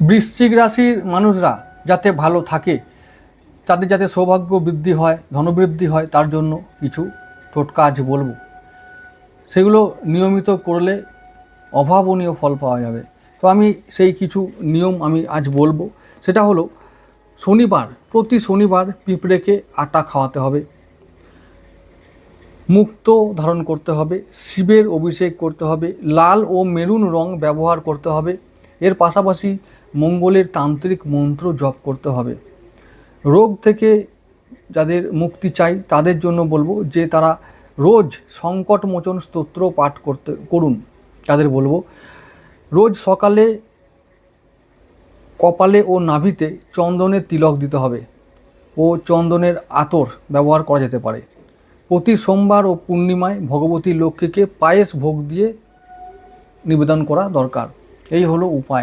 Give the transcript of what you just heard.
বৃশ্চিক রাশির মানুষরা যাতে ভালো থাকে, তাদের যাতে সৌভাগ্য বৃদ্ধি হয়, ধনবৃদ্ধি হয়, তার জন্য কিছু টোটকা আজ বলবো। সেগুলো নিয়মিত করলে অভাবনীয় ফল পাওয়া যাবে। তো আমি সেই কিছু নিয়ম আমি আজ বলবো। সেটা হলো, প্রতি শনিবার পিঁপড়েকে আটা খাওয়াতে হবে, মুক্ত ধারণ করতে হবে, শিবের অভিষেক করতে হবে, লাল ও মেরুন রং ব্যবহার করতে হবে। এর পাশাপাশি মঙ্গলের তান্ত্রিক মন্ত্র জপ করতে হবে। রোগ থেকে যাদের মুক্তি চাই তাদের জন্য বলবো যে তারা রোজ সংকটমোচন স্তোত্র পাঠ করুন। তাদের বলবো রোজ সকালে কপালে ও নাভিতে চন্দনের তিলক দিতে হবে ও চন্দনের আতর ব্যবহার করা যেতে পারে। প্রতি সোমবার ও পূর্ণিমায় ভগবতী লক্ষ্মীকে পায়েস ভোগ দিয়ে নিবেদন করা দরকার। এই হলো উপায়।